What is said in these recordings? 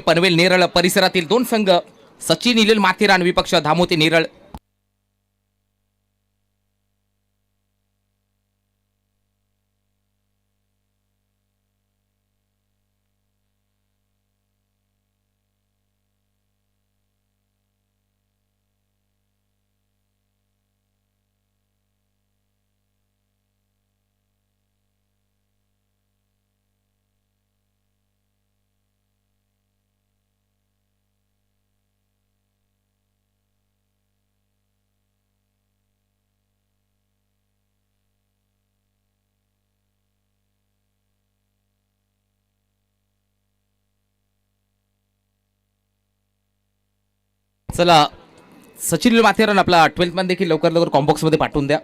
पनवेल नेरळ परिसरातील दोन संघ सचिन इलेल माथेरान विपक्ष धामोते नेरळ। चला सचिन इलेल माथेरान आपला 12th मध्ये देखील लवकर लवकर कॉम्बॉक्स मध्ये पाठवून द्या।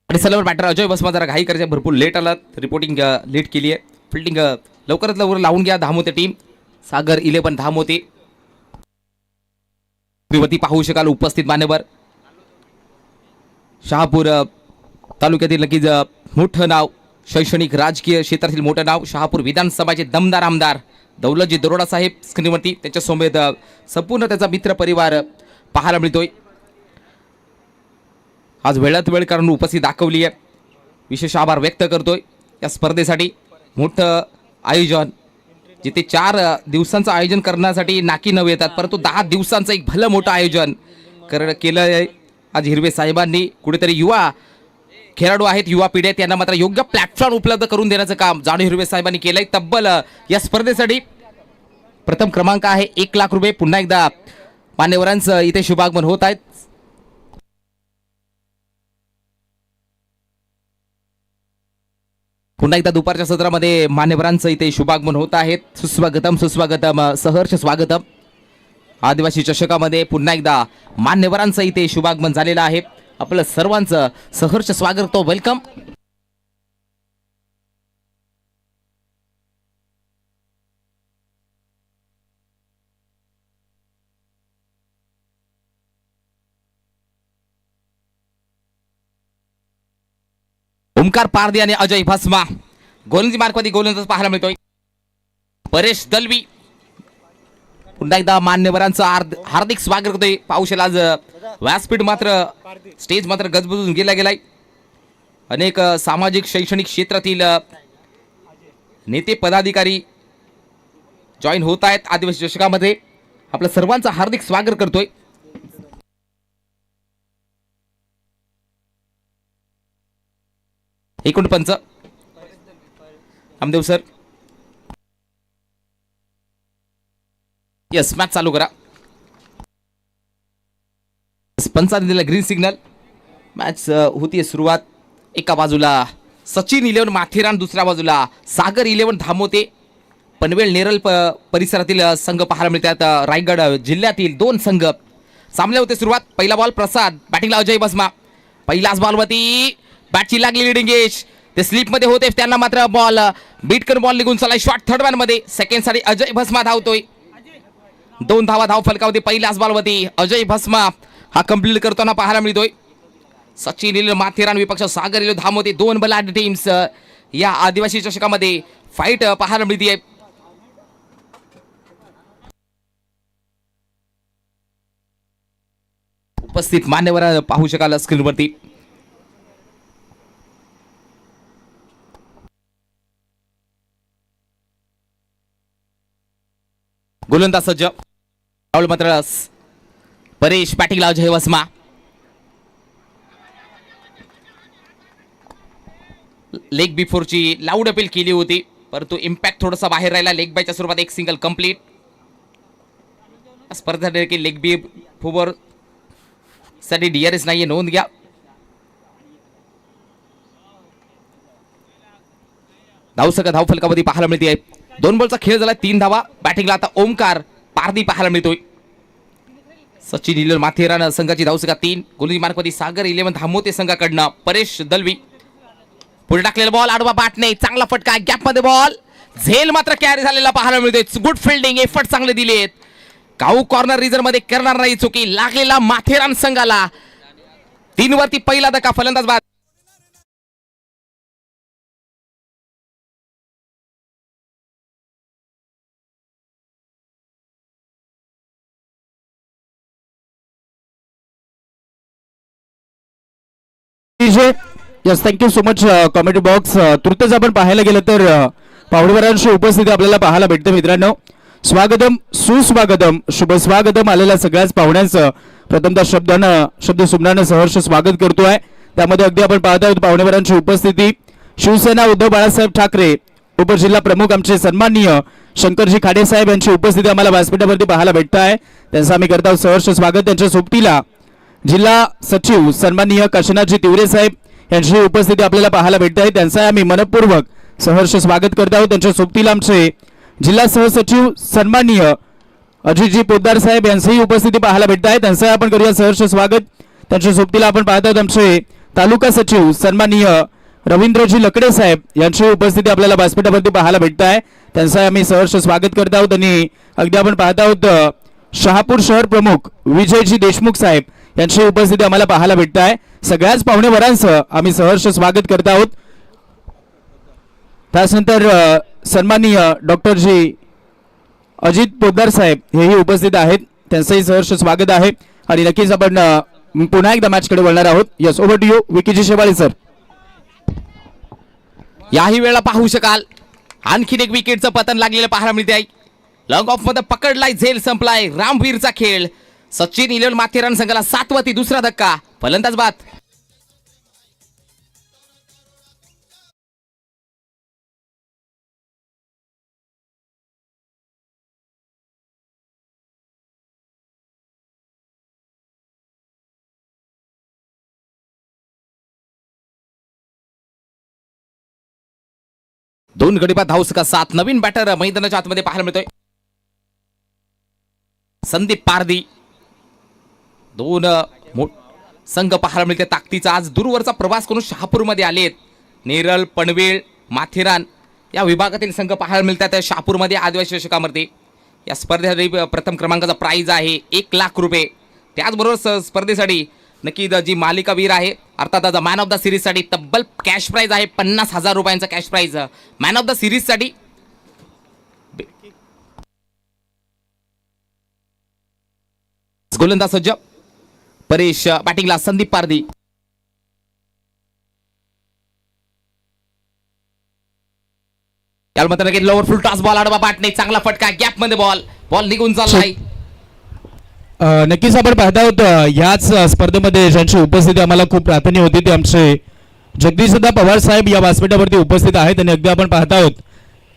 आणि सलवर बॅटर अजय बसमा जरा घाई करायचे, भरपूर लेट आलात, रिपोर्टिंग लेट केली आहे, फिल्डिंग लवकरात लवकर लावून घ्या। धामोते टीम सागर 11 धामोते विवती पाहू शकाल उपस्थित मान्यवर शहापूर तालुक्यातील नक्कीच मोठं नाव, शैक्षणिक राजकीय क्षेत्रातील मोठं नाव, शहापूर विधानसभाचे दमदार आमदार दौलतजी दरोडा साहेब स्क्रीनवरती त्यांच्या सोबत संपूर्ण त्याचा मित्र परिवार पाहायला मिळतोय। आज वेळात वेळ काढून उपस्थित दाखवली आहे, विशेष आभार व्यक्त करतोय। या स्पर्धेसाठी मोठं आयोजन, जिथे 4 दिवसांचं आयोजन करण्यासाठी नाकी नव येतात, परंतु 10 दिवसांचं एक भलं मोठं आयोजन केलं आहे आज हिरवे साहेबांनी। कुठेतरी युवा खेळाडू आहेत, युवा पिढी आहेत, त्यांना मात्र योग्य प्लॅटफॉर्म उपलब्ध करून देण्याचं काम जाणू हिरवे साहेबांनी केलंय। तब्बल या स्पर्धेसाठी प्रथम क्रमांक आहे 1 लाख रुपये। पुन्हा एकदा मान्यवरांचं इथे शुभागमन होत आहेत। पुन्हा एकदा दुपारच्या सत्रामध्ये मान्यवरांचं इथे शुभागमन होत आहेत। सुस्वागतम सुस्वागतम, सहर्ष स्वागतम। आदिवासी चषकामध्ये पुन्हा एकदा मान्यवरांचं इथे शुभागमन झालेलं आहे। आपलं सर्वांचं सहर्ष स्वागत, तो वेलकम। ओमकार पारदी आणि अजय भस्मा गोलंदाजी मार्कमध्ये गोलंदाज पाहायला मिळतोय। परेश दलवी पुन्हा एकदा मान्यवरांचं हार्दिक स्वागत करतोय। पाऊशेल आज व्यासपीठ मात्र स्टेज मात्र गजबजून गेलाय। अनेक सामाजिक शैक्षणिक क्षेत्रातील नेते पदाधिकारी जॉईन होत आहेत आदिवासी चषकामध्ये। आपलं सर्वांचं हार्दिक स्वागत करतोय। एकूण पंच रामदेव सर, यस मॅच चालू करा। पंचाने दिला ग्रीन सिग्नल, मॅच होतीये सुरुवात। एका बाजूला सचिन 11 माथेरान, दुसऱ्या बाजूला सागर 11 धामोते पनवेल नेरळ परिसरातील संघ पाहायला मिळतात। रायगड जिल्ह्यातील दोन संघ सामने होते सुरुवात। पहिला बॉल प्रसाद, बॅटिंगला अजय बसमा, पहिलाच बॉलवरती बॅटची लागली लीडिंग एज, ते स्लिप मध्ये होते, त्यांना मात्र बॉल बीट करून बॉल निघून चला शॉट थर्ड मॅन मध्ये। सेकंड साठी अजय भस्मा धावतोय, 2 धावा धाव फलकावती। पहिल्याच बॉलवरती अजय भस्मा हा कंप्लीट करताना पाहायला मिळतोय। सचिन इलेल माथेरान विपक्ष सागर इलेल धामोते, 2 बलाढ्य टीम्स या आदिवासी चषकामध्ये फाईट पाहायला मिळते। उपस्थित मान्यवर पाहू शकाल स्क्रीनवरती। गोलंदाज सज्ज, राहुल मात्र परेश, बॅटिंगला अजय भस्मा, लेग बिफोरची लाऊड अपील केली होती, परंतु इम्पॅक्ट थोडासा बाहेर राहिला। लेग बायच्या स्वरूपात एक सिंगल कंप्लीट। स्पर्धा देखील लेग बी फोर साठी DRS नाहीये, नोंद घ्या। धावसंख्या धाव फलकामध्ये पाहायला मिळते। 2 बॉलचा खेळ झाला, 3 धावा। बॅटिंगला आता ओमकार पारदी पाहायला मिळतोय। सचिन इलेल माथेरान संघाची धावसंख्या 3, गोलंदाजी मार्कमध्ये सागर 11 धामोते संघाकडनं परेश दलवी। पुढे टाकलेला बॉल आडवा बाट नाही, चांगला फटका, गॅप मध्ये बॉल, झेल मात्र कॅरी झालेला पाहायला मिळतोय। गुड फिल्डिंग, एफर्ट चांगले दिलेत। काऊ कॉर्नर रिझर्व मध्ये करणार नाही चुकी, लागलेला माथेरान संघाला 3 वरती पहिला धक्का, फलंदाज बाद। Yes thank you so much comedy box. तुर्तच आपण पाहायला गेलं तर पाहुणेवरांची उपस्थिती आपल्याला पाहायला भेटते. मित्रांनो, स्वागतम सुस्वागतम शुभ स्वागतम आलेल्या सगळ्याच पाहुण्यांचं प्रथमतः शब्द सुमनानं सहर्ष स्वागत करतोय. त्यामध्ये अगदी आपण पाहत आहोत पाहुणेवरांची उपस्थिती. शिवसेना उद्धव बाळासाहेब ठाकरे उपजिल्हा प्रमुख आमचे सन्माननीय शंकरजी खाडे साहेब यांची उपस्थिती आम्हाला व्यासपीठावरती पाहायला भेटत आहे. त्यांचं आम्ही करत आहोत सहर्ष स्वागत. त्यांच्या सोबतीला जिल्हा सचिव सन्माननीय काशीनाथजी तिवरे साहेब यांची उपस्थिती आपल्याला पाहायला भेटत आहे. त्यांचं आम्ही मनपूर्वक सहर्ष स्वागत करत आहोत. त्यांच्या सोबतीला आमचे जिल्हा सहसचिव सन्माननीय अजितजी पोद्दार साहेब यांचीही उपस्थिती पाहायला भेटत आहे. त्यांचं आपण करूया सहर्ष स्वागत. त्यांच्या सोबतीला आपण पाहत आहोत आमचे तालुका सचिव सन्माननीय रवींद्रजी लकडे साहेब यांची उपस्थिती आपल्याला व्यासपीठावरती पाहायला भेटत आहे. त्यांचं आम्ही सहर्ष स्वागत करत आहोत. आणि अगदी आपण पाहत आहोत शहापूर शहर प्रमुख विजयजी देशमुख साहेब यांची उपस्थिती आम्हाला पाहायला भेटत आहे. सगळ्याच पाहुणेवरांचं आम्ही सहर्ष स्वागत करत आहोत. त्यानंतर सन्माननीय डॉक्टरजी अजित पोद्दार साहेब हेही उपस्थित आहेत. त्यांचंही सहर्ष स्वागत आहे. आणि नक्कीच आपण पुन्हा एकदा मॅचकडे वळणार आहोत. Yes, over to you Vickyji Shewale sir. याही वेळेला पाहू शकाल आणखीन एक विकेटचं पतन लागलेलं पाहायला मिळते आहे. लॉंग ऑफ मध्ये पकडलाय, झेल संपलाय. रामवीरचा खेळ. सचिन 11 माथेरान संघाला 7 दुसरा धक्का. फलंदाज बाद. दोन गडी बाद धावसका 7. नवीन बॅटर मैदानाच्या आतमध्ये पाहायला मिळतोय. संदीप पारदी. दोन संघ पाहायला मिळते ताकदीचा. आज दूरवरचा प्रवास करून शहापूरमध्ये आलेत. नेरळ, पनवेल, माथेरान या विभागातील संघ पाहायला मिळतात शहापूरमध्ये आदिवासी चषकामध्ये. या स्पर्धेसाठी प्रथम क्रमांकाचा प्राइज आहे 1 लाख रुपये. त्याचबरोबर स्पर्धेसाठी नक्की जी मालिकावीर आहे अर्थात आज मॅन ऑफ द सिरीजसाठी तब्बल कॅश प्राइज आहे 50,000 रुपयांचा cash prize man of the सिरीजसाठी. गोलंदाज सज्ज परेश. बॅटिंगला संदीप पारदी. त्यानंतर लोअर फुल टॉस बॉल आडवा बाटणे. चांगला फटका. गॅप मध्ये बॉल निघून चाललाय. नक्कीच आपण पाहत आहोत याच स्पर्धेमध्ये ज्यांची उपस्थिती आम्हाला खूप प्राधान्य होती ते आमचे जगदीशदा पवार साहेब या व्यासपीठावरती उपस्थित आहेत. आणि अगदी आपण पाहत आहोत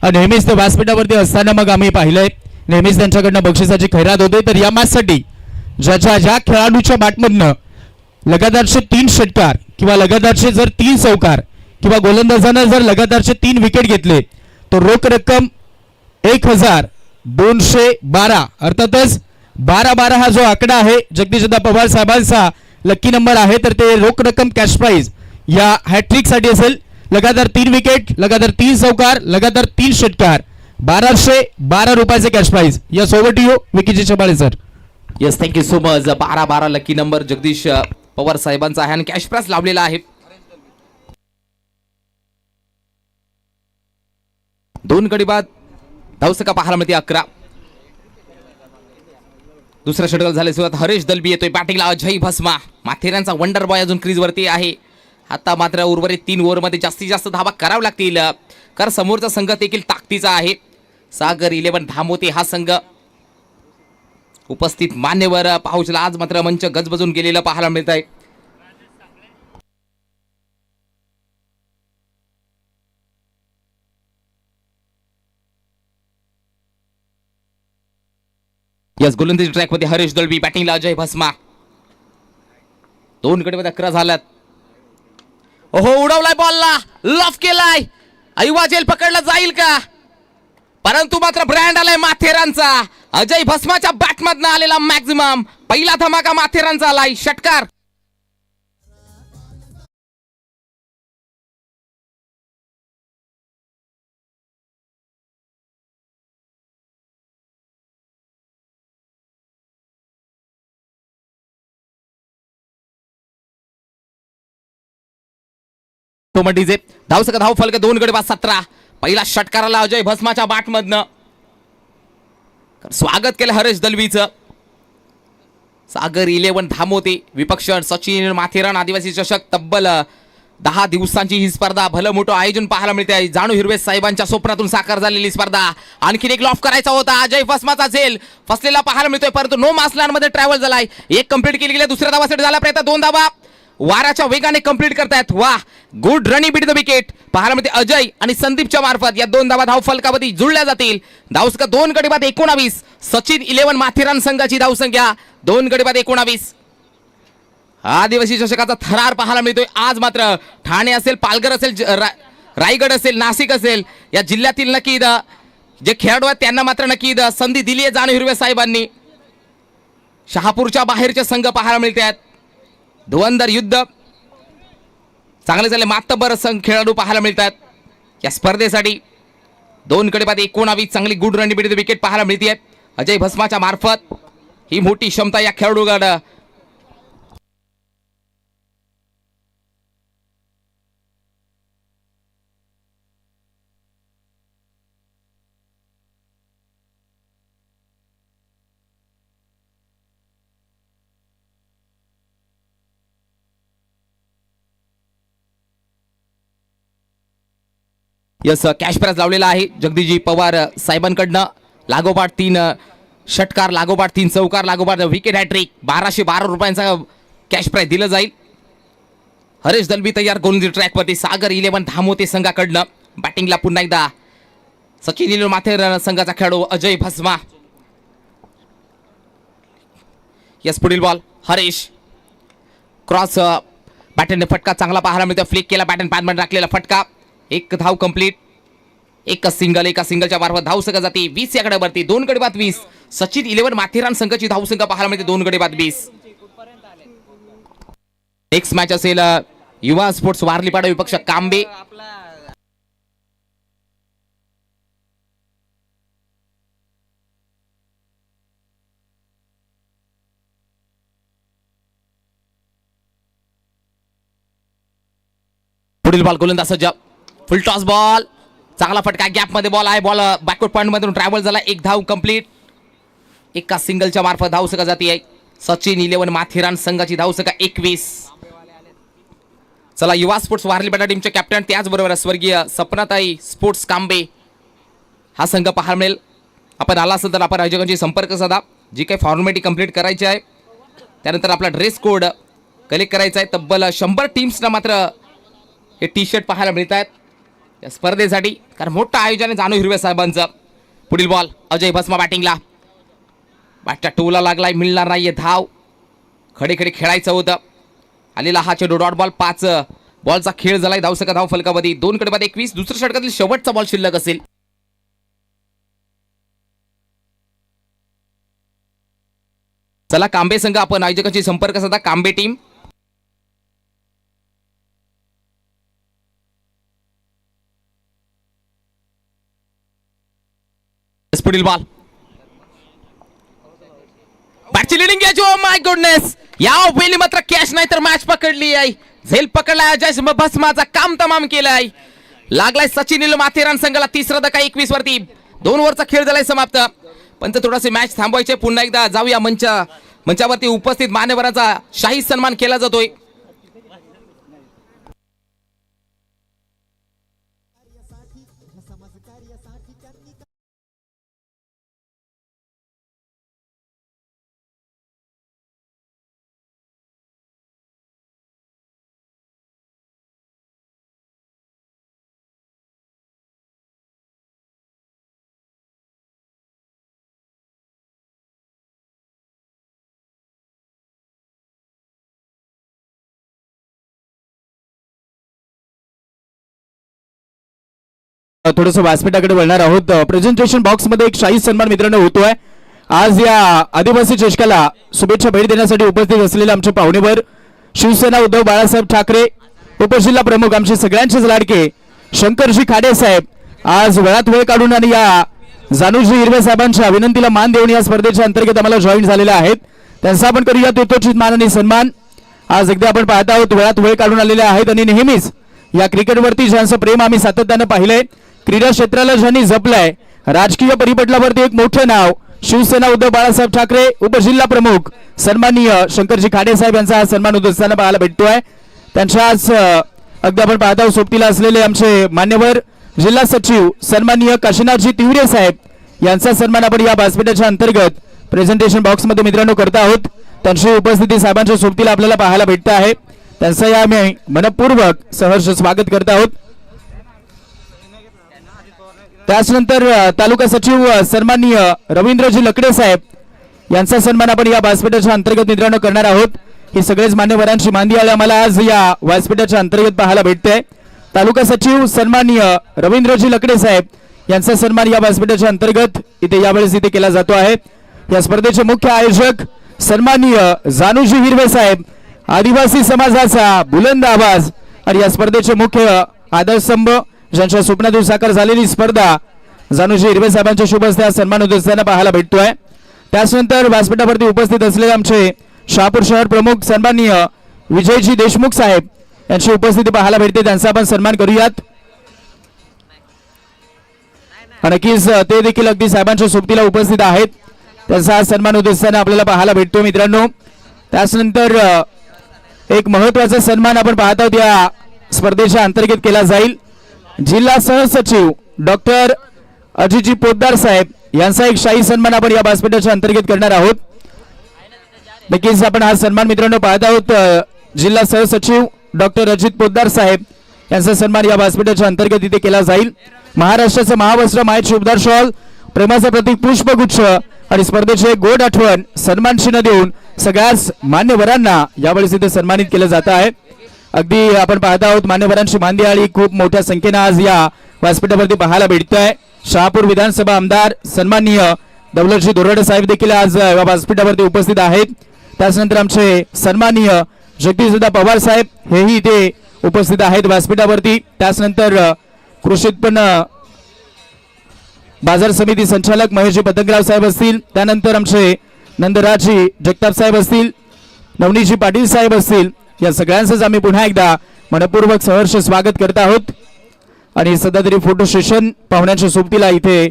नेहमीच ते व्यासपीठावरती असताना मग आम्ही पाहिलंय नेहमीच त्यांच्याकडनं बक्षिसाची खैरात होते. तर या मॅचसाठी ज्या खेळाडूच्या बॅटमधनं लगातारचे 3 षटकार किंवा लगातारचे जर 3 चौकार किंवा गोलंदाजानं जर लगातारचे 3 विकेट घेतले तर रोख रक्कम 1212 अर्थातच 12-12 हा जो आकडा आहे जगदीशदा पवार साहेबांचा लकी नंबर आहे. तर ते रोख रक्कम कॅश प्राइज या हॅट्रिक साठी असेल. लगातार 3 विकेट, लगातार 3 चौकार, लगातार 3 षटकार, 1212 रुपयाचे cash prize. Yes, over to you Vickyji Shewale sir. Yes, thank you so much. 12-12 lucky number Jagdish Pawar साहेबांचा आहे आणि कॅश प्राइज लावलेला आहे. 2 गडी बाद धावसका पाहायला मिळते 11. दुसरा षटकार झाले सुरुवात. हरेश दलबी येतोय बॅटिंगला. अजय भस्मा माथेरानचा वंडर बॉय अजून क्रीज वरती आहे. आता मात्र उर्वरित 3 ओव्हरमध्ये जास्तीत जास्त धावा कराव्या लागतील कारण समोरचा संघ देखील ताकदीचा आहे. सागर 11 धामोते हा संघ उपस्थित मान्यवर पाहू शकला. आज मात्र मंच गजबजून गेलेला पाहायला मिळत आहे. यस, गोलंदाजी ट्रॅक मध्ये हरेश दळवी. बॅटिंगला अजय भस्मा. 2 गडी मध्ये 11 झाल्यात. ओहो, उडवलाय बॉलला. लॉफ केलाय. ऐवाजेल पकडला जाईल का? परंतु मात्र ब्रँड आलाय माथेरानचा. अजय भस्माच्या बॅटमधनं आलेला मॅक्झिमम पहिला धमाका माथेरानचा आलाय. षटकार. धावसका धाव फलक 2 गडी बाद 17. पहिला षटकाराला अजय भस्माच्या बॅटमधनं स्वागत केलं हरेश दलवीचं. सागर 11 धामोते विपक्ष सचिन माथेरान आदिवासी चषक तब्बल 10 दिवसांची ही स्पर्धा भलं मोठं आयोजन पाहायला मिळते आहे. जाणू हिरवे साहेबांच्या स्वप्नातून साकार झालेली स्पर्धा. आणखीन एक लॉफ करायचा होता. अजय भस्माचा झेल फसलेला पाहायला मिळतोय, परंतु नो मासलांमध्ये ट्रॅव्हल झालाय. एक कंप्लीट केली गेली, दुसऱ्या धावासाठी झाला प्रयत्न, 2 धावा वाराच्या वेगाने कंप्लीट करतायत. वाह, good running beat the wicket पाहायला मिळते अजय आणि संदीपच्या मार्फत. या 2 धावा धाव फलकावरती जुळल्या जातील. धावसंख्या 2 गडी बाद 19. सचिन 11 माथेरान संघाची धावसंख्या 2 गडी बाद 19. आदिवासी चषकाचा थरार पाहायला मिळतोय आज मात्र. ठाणे असेल, पालघर असेल, रायगड असेल, नाशिक असेल, या जिल्ह्यातील नक्की जे खेळाडू आहेत त्यांना मात्र नक्की संधी दिली आहे जाणू हिरवे साहेबांनी. शहापूरच्या बाहेरचे संघ पाहायला मिळते आहेत. धुरंधर युद्ध चांगले झाले. मातबर संघ खेळाडू पाहायला मिळतात या स्पर्धेसाठी. 2 गडी बाद 19. चांगली गुड रन बीट विकेट पाहायला मिळते अजय भस्माच्या मार्फत. ही मोठी क्षमता या खेळाडूकडे. यस, कॅश प्राइज लावलेला आहे जगदीशजी पवार साहेबांकडनं. लागोपाठ 3 षटकार, लागोपाठ 3 चौकार, लागोपाठ विकेट हॅट्रिक. 1212 रुपयांचा कॅश प्राइज दिलं जाईल. हरेश दलबी तयार गोलंदाजी ट्रॅकवरती. सागर 11 धामोते संघाकडनं. बॅटिंगला पुन्हा एकदा सचिन 11 माथेरान संघाचा खेळाडू अजय भस्मा. यस, पुढील बॉल हरेश क्रॉस बॅटनने फटका चांगला पाहायला मिळतो. फ्लिक केला, बॅटन पॅडमध्ये टाकलेला फटका. 1 धाव कंप्लीट. एका सिंगलच्या मार्फत धावसंख्या जाते 20 या गड्यावरती. 2 गडी बाद 20. सचिन 11 माथेरान संघाची धावसंख्या पाहायला मिळते 2 गडी बाद 20. नेक्स्ट मॅच असेल युवा स्पोर्ट्स वारलीपाडा विपक्ष कांबे. पुढील बॉल गोलंदाज सज्ज. फुल टॉस बॉल, चांगला फटका, गॅप मध्ये बॉल आहे. बॉल बॅकवर्ड पॉइंट मधून ट्रॅव्हल झाला. 1 धाव कंप्लीट. एका सिंगलच्या मार्फत धावसंख्या जाती आहे सचिन 11 माथेरान संघाची धावसंख्या 21. चला, युवा स्पोर्ट्स वारलीपाडा टीमचे कॅप्टन त्याचबरोबर स्वर्गीय सपनाताई स्पोर्ट्स कांबे हा संघ पाहायला मिळेल. आपण आला असेल तर आपण आयोजकांशी संपर्क साधा. जी काही फॉर्मॅलिटी कंप्लीट करायची आहे त्यानंतर आपला ड्रेस कोड कलेक्ट करायचा आहे. तब्बल 100 टीम्सना मात्र हे टी शर्ट पाहायला मिळत आहेत या स्पर्धेसाठी, कारण मोठं आयोजन आहे जाणू हिरवे साहेबांचं. पुढील बॉल अजय भस्मा बॅटिंगला. बॅटच्या टोला लागलाय, मिळणार नाहीये धाव. खडे खेळायचं होतं. आलेला हा चेंडू डॉट बॉल. 5 बॉलचा खेळ झालाय. धावसंख्या धाव फलकावधी 2 गडी बाद 21. दुसऱ्या षटकातील शेवटचा बॉल शिल्लक असेल. चला, कांबे संघ आपण आयोजकांशी संपर्क साधा. कांबे टीम पुढील बॉल बॅटची लिडिंग घ्यायची. ओ माय गुडनेस, या वेळी मात्र कॅश नाही तर मॅच पकडली आहे. झेल पकडलाय अजय भस्माचा, काम तमाम केलाय. लागलाय सचिन माथेरान संघाला. 3रा धक्का 21 वरती. 2 ओव्हरचा खेळ झालाय समाप्त. पण थोडासे मॅच थांबवायचे. पुन्हा एकदा जाऊया मंचावरती उपस्थित मान्यवरांचा शाही सन्मान केला जातोय. थोडंसं व्यासपीठाकडे वळणार आहोत. प्रेझेंटेशन बॉक्स मध्ये एक शाही सन्मान मित्रांनो होतोय. आज या आदिवासी चषकाला शुभेच्छा भेट देण्यासाठी उपस्थित असलेले आमचे पाहुणेवर शिवसेना उद्धव बाळासाहेब ठाकरे, उपजिल्हा प्रमुख आमचे सगळ्यांचेच लाडके शंकरजी खाडे साहेब आज वेळात वेळ काढून आणि या जाणूजी हिरवे साहेबांच्या विनंतीला मान देऊन या स्पर्धेच्या अंतर्गत आम्हाला जॉईन झालेले आहेत. त्यांचा आपण करूया यथोचित मानाने सन्मान. आज एकदा आपण पाहत आहोत वेळात वेळ काढून आलेले आहेत आणि नेहमीच या क्रिकेटवरती ज्यांचं प्रेम आम्ही सातत्यानं पाहिलंय, क्रीडा क्षेत्राला ज्यांनी जपलंय, राजकीय परिपटलावरती एक मोठं नाव शिवसेना उद्धव बाळासाहेब ठाकरे उपजिल्हा प्रमुख सन्माननीय शंकरजी खाडे साहेब यांचा हा सन्मान होत असताना पाहायला भेटतोय. त्यांच्याच अगदी आपण पाहता सोबतीला असलेले आमचे मान्यवर जिल्हा सचिव सन्माननीय काशीनाथजी तिवरे साहेब यांचा सन्मान आपण या व्यासपीठाच्या अंतर्गत प्रेझेंटेशन बॉक्स मध्ये मित्रांनो करत आहोत. त्यांची उपस्थिती साहेबांच्या सोबतीला आपल्याला पाहायला भेटत आहे. त्यांचं या आम्ही मनपूर्वक सहर्ष स्वागत करत आहोत. त्याचनंतर तालुका सचिव सन्माननीय रवींद्रजी लकडे साहेब यांचा सन्मान आपण या व्यासपीठाच्या अंतर्गत मित्रांनो करणार आहोत. ही सगळेच मान्यवरांची मांदी आली आम्हाला आज या व्यासपीठाच्या अंतर्गत पाहायला भेटते. तालुका सचिव सन्माननीय रवींद्रजी लकडे साहेब यांचा सन्मान या व्यासपीठाच्या अंतर्गत इथे यावेळेस इथे केला जातो आहे. या स्पर्धेचे मुख्य आयोजक सन्माननीय जानूजी हिरवे साहेब, आदिवासी समाजाचा बुलंद आवाज, आणि या स्पर्धेचे मुख्य आधारस्तंभ ज्यांच्या स्वप्नातून साकार झालेली स्पर्धा जानूजी हिरवे साहेबांच्या शुभ हस्ते सन्मान होत असताना पाहायला भेटतोय. त्याचनंतर व्यासपीठावरती उपस्थित असलेले आमचे शहापूर शहर प्रमुख सन्माननीय विजयजी देशमुख साहेब यांची उपस्थिती पाहायला भेटते. त्यांचा आपण सन्मान करूयात. नक्कीच ते देखील अगदी साहेबांच्या सोबतीला उपस्थित आहेत. त्यांचा सन्मान होत असताना आपल्याला पाहायला भेटतो मित्रांनो. त्याचनंतर एक महत्वाचा सन्मान आपण पाहत आहोत या स्पर्धेच्या अंतर्गत केला जाईल. जिल्हा सहसचिव डॉक्टर अजितजी पोद्दार साहेब यांचा एक शाही सन्मान आपण या व्यासपीठाच्या अंतर्गत करणार आहोत. नक्कीच आपण हा सन्मान मित्रांनो पाहत आहोत. जिल्हा सहसचिव डॉक्टर अजित पोद्दार साहेब यांचा सन्मान या व्यासपीठाच्या अंतर्गत इथे केला जाईल. महाराष्ट्राचं महावस्त्र मायेचे उबदार शॉल, प्रेमाचं प्रतीक पुष्पगुच्छ आणि स्पर्धेचे गोड आठवण सन्मान चिन्ह देऊन सगळ्याच मान्यवरांना यावेळेस इथे सन्मानित केलं जात आहे. अगदी आपण पाहत आहोत मान्यवरांची मांदी आळी खूप मोठ्या संख्येने आज या व्यासपीठावरती पाहायला भेटत आहे. शहापूर विधानसभा आमदार सन्माननीय दौलतजी दोरडे साहेब देखील आज या व्यासपीठावरती उपस्थित आहेत. त्याचनंतर आमचे सन्माननीय जगदीशदा पवार साहेब हेही इथे उपस्थित आहेत व्यासपीठावरती. त्याचनंतर कृषी उत्पन्न बाजार समिती संचालक महेशजी पतंगराव साहेब असतील. त्यानंतर आमचे नंदराजजी जगताप साहेब असतील, नवनीतजी पाटील साहेब असतील. या सगळ्यांचंच आम्ही पुन्हा एकदा मनपूर्वक सहर्ष स्वागत करत आहोत. आणि सध्या तरी फोटो सेशन पाहुण्यांच्या सोबतीला इथे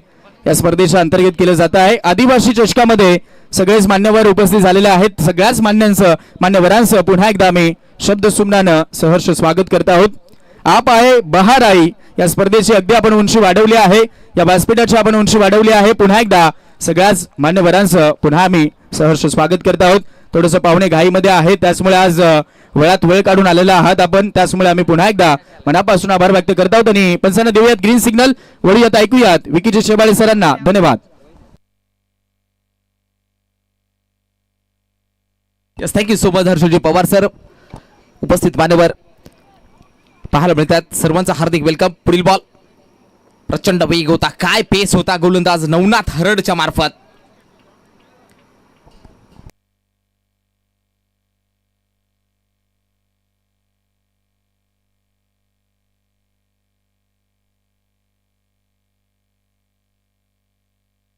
या स्पर्धेच्या अंतर्गत केलं जात आहे. आदिवासी चषकामध्ये सगळेच मान्यवर उपस्थित झालेले आहेत. सगळ्याच मान्यवरांचं पुन्हा एकदा आम्ही शब्द सुमनानं सहर्ष स्वागत करत आहोत. आप आहे बहार आई या स्पर्धेची अगदी आपण उंची वाढवली आहे. या व्यासपीठाची आपण उंची वाढवली आहे. पुन्हा एकदा सगळ्याच मान्यवरांचं पुन्हा आम्ही सहर्ष स्वागत करत आहोत. थोडंसं पाहुणे घाईमध्ये आहे, त्याचमुळे आज वेळात वेळ काढून आलेला आहात आपण, त्याचमुळे आम्ही पुन्हा एकदा मनापासून आभार व्यक्त करत आहोत. आणि पंचांना देऊयात ग्रीन सिग्नल. वळूयात ऐकूयात विकीचे शेबाळे सरांना. धन्यवाद. Yes, thank you so much Harshji Pawar sir. उपस्थित मान्यवर पाहायला मिळतात, सर्वांचा हार्दिक वेलकम. पुढील बॉल प्रचंड वेग होता, काय पेस होता गोलंदाज नवनाथ हरडच्या मार्फत.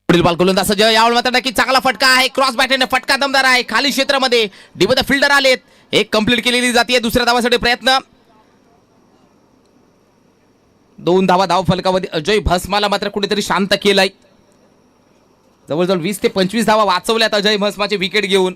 पुढील बॉल गोलंदाज सज्ज. यावेळी मात्र नक्की चांगला फटका आहे. क्रॉस बॅटने फटका दमदार आहे. खाली क्षेत्रामध्ये डिबद फिल्डर आलेत. एक कंप्लीट केलेली जाते. दुसऱ्या धावासाठी प्रयत्न. 2 धावा धाव फलकामध्ये अजय भस्माला मात्र कुठेतरी शांत केलाय. जवळजवळ 20 ते 25 धावा वाचवल्यात अजय भस्माचे विकेट घेऊन.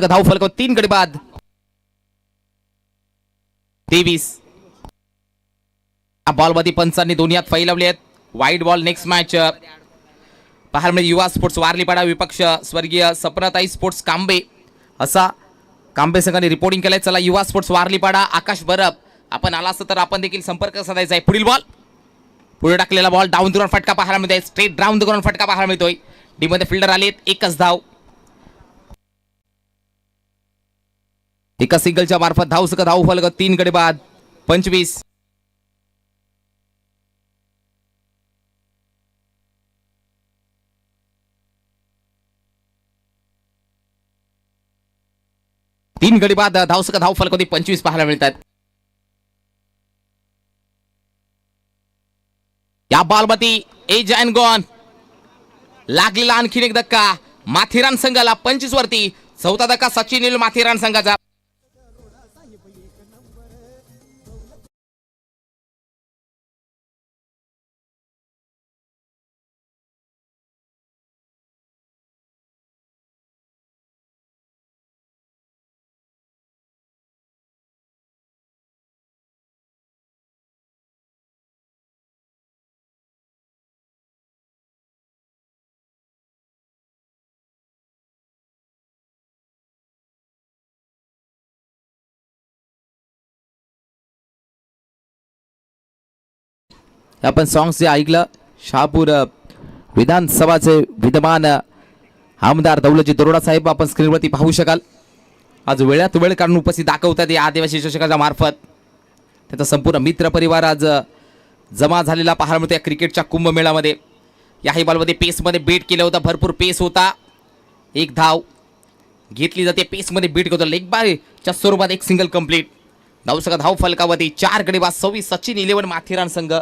धाव फलक 3 गडी बाद 23. बॉल मध्ये पंचांनी दोन्ही हात फैलावले आहेत. वाईट बॉल. नेक्स्ट मॅच पाहायला युवा स्पोर्ट्स वारलीपाडा विपक्ष स्वर्गीय सपनाताई स्पोर्ट्स कांबे असा कांबे संघाने रिपोर्टिंग केलंय. चला युवा स्पोर्ट्स वारलीपाडा आकाश बरब आपण आला असतं तर आपण देखील संपर्क साधायचा आहे. पुढील बॉल पुढे टाकलेला बॉल डाऊन द ग्राउंड फटका पाहायला मिळतोय. स्ट्रेट डाऊन द ग्राउंड फटका पाहायला मिळतोय. डी मध्ये फिल्डर आलेत. एकच धाव. एका सिंगलच्या मार्फत धाव फलक 3 गडी बाद 25. तीन गडी बाद धाव फलक 25 पाहायला मिळतात. या बॉलमध्ये एज अँड गॉन लागलेला आणखीन एक धक्का. माथेरान संघाला 25 वरती चौथा धक्का सचिन इलेवन माथेरान संघाचा. आपण सॉंग्स जे ऐकलं शहापूर विधानसभाचे विद्यमान आमदार दौलतजी दरोडा साहेब आपण स्क्रीनवरती पाहू शकाल. आज वेळात वेळ काढून उपस्थित दाखवतात या आदिवासी चषकाच्या मार्फत. त्याचा संपूर्ण मित्र परिवार आज जमा झालेला पाहायला मिळतो या क्रिकेटच्या कुंभमेळ्यामध्ये. याही बॉलमध्ये पेसमध्ये बेट केलं होतं, भरपूर पेस होता. एक धाव घेतली जाते, पेसमध्ये बीट करतो, लेग बायच्या स्वरूपात एक सिंगल कंप्लीट. धावसका धाव फलकावरती 4 गडी बाद 26 सचिन इलेवन माथेरान संघ.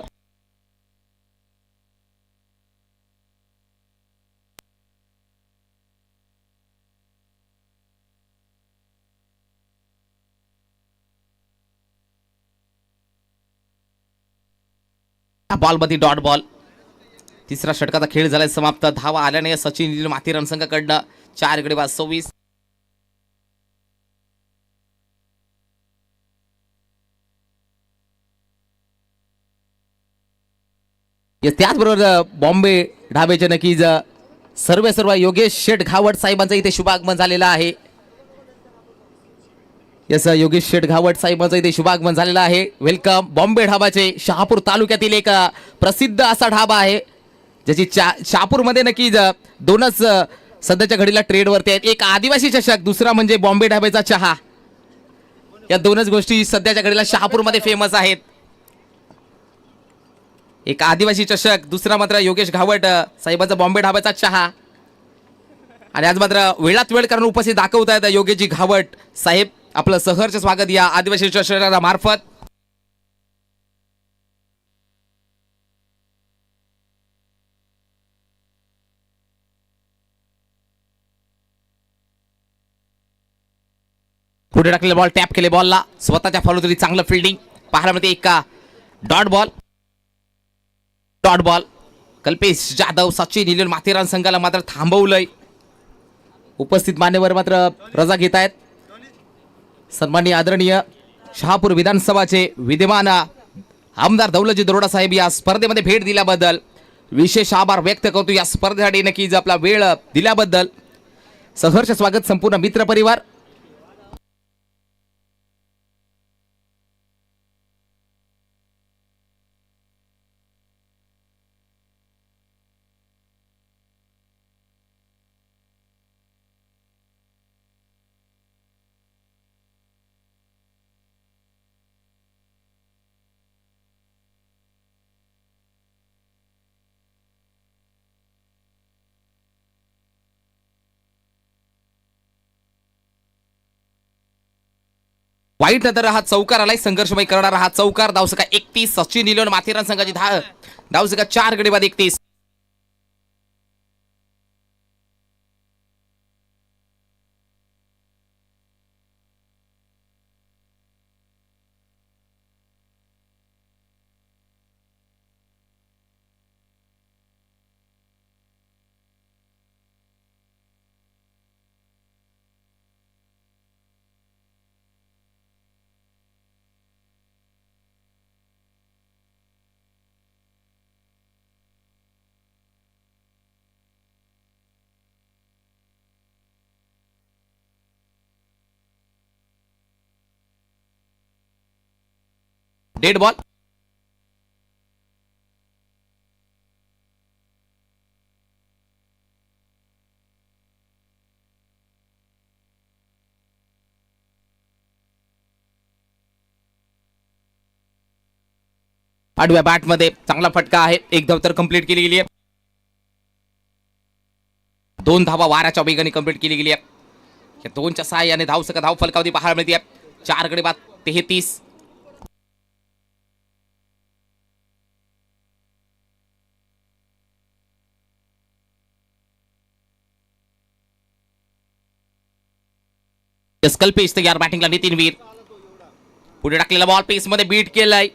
बॉलमध्ये डॉट बॉल. तिसरा षटकाचा खेळ झालाय समाप्त. धावा आल्याने सचिन इलेवन माथेरान संघाकडनं 4 गडी बाद 26. त्याचबरोबर बॉम्बे ढाबेचे नक्कीच सर्व योगेश शेठ घावट साहेबांचं इथे शुभागमन झालेलं आहे. यस, योगेश शेठ घावट साहेबांचं इथे शुभागमन झालेलं आहे. वेलकम. बॉम्बे ढाबाचे शहापूर तालुक्यातील एक प्रसिद्ध असा ढाबा आहे ज्याची शहापूरमध्ये नक्कीच दोनच सध्याच्या घडीला ट्रेडवरती आहेत. एक आदिवासी चषक, दुसरा म्हणजे बॉम्बे ढाब्याचा चहा. या दोनच गोष्टी सध्याच्या घडीला शहापूरमध्ये फेमस आहेत. एक आदिवासी चषक, दुसरा मात्र योगेश घावट साहेबांचा बॉम्बे ढाब्याचा चहा. आणि आज मात्र वेळात वेळ करून उपस्थित दाखवत आहेत योगेशजी घावट साहेब. आपलं सहर्ष स्वागत या आदिवासी चषकाच्या मार्फत. पुढे टाकलेला बॉल टॅप केले, बॉलला स्वतःच्या फॉलोतरी चांगलं फिल्डिंग पाहायला मिळते. एक dot ball. Dot ball. Kalpesh Jadhav Sachin eleven Matheran संघाला मात्र थांबवलंय. उपस्थित मान्यवर मात्र रजा घेत आहेत. सन्माननीय आदरणीय शहापूर विधानसभाचे विद्यमान आमदार दौलतजी दरोडा साहेब या स्पर्धेमध्ये भेट दिल्याबद्दल विशेष आभार व्यक्त करतो. या स्पर्धेसाठी नक्कीच आपला वेळ दिल्याबद्दल सहर्ष स्वागत संपूर्ण मित्र परिवार. वाईट नंतर हा चौकार आलाय, संघर्षमय करणारा हा चौकार. धावसका 31 सचिन इलेवन माथेरान संघाची धावसका 4 गडी बाद 31. Dead ball. आडव्या बॅट मध्ये चांगला फटका आहे. एक धाव तर कंप्लीट केली गेली आहे. 2 धावा वाऱ्याच्या वेगाने कंप्लीट केली गेली आहे. या 2च्या सहाय्याने धावसका धाव फलकावधी पाहायला मिळते. 4 गडी बाद 33. यस कल्पेश तयार बॅटिंगला नितीन वीर पुढे टाकलेला बॉल पेस मध्ये बीट केलाय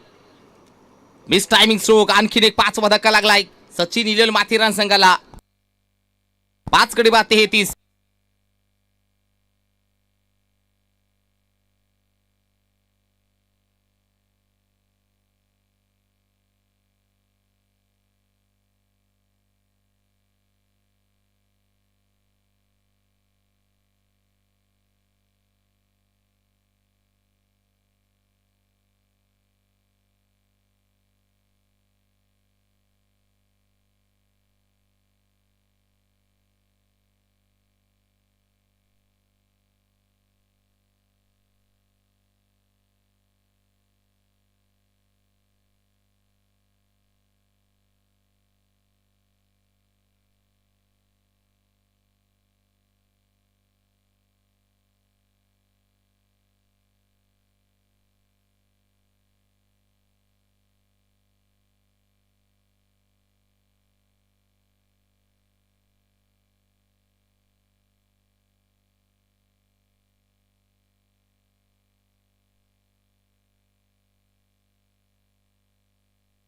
मिस टायमिंग स्ट्रोक आणखीन एक 5वा धक्का लागलाय सचिन इलेवन माथेरान संघाला 5 गडी बाद 33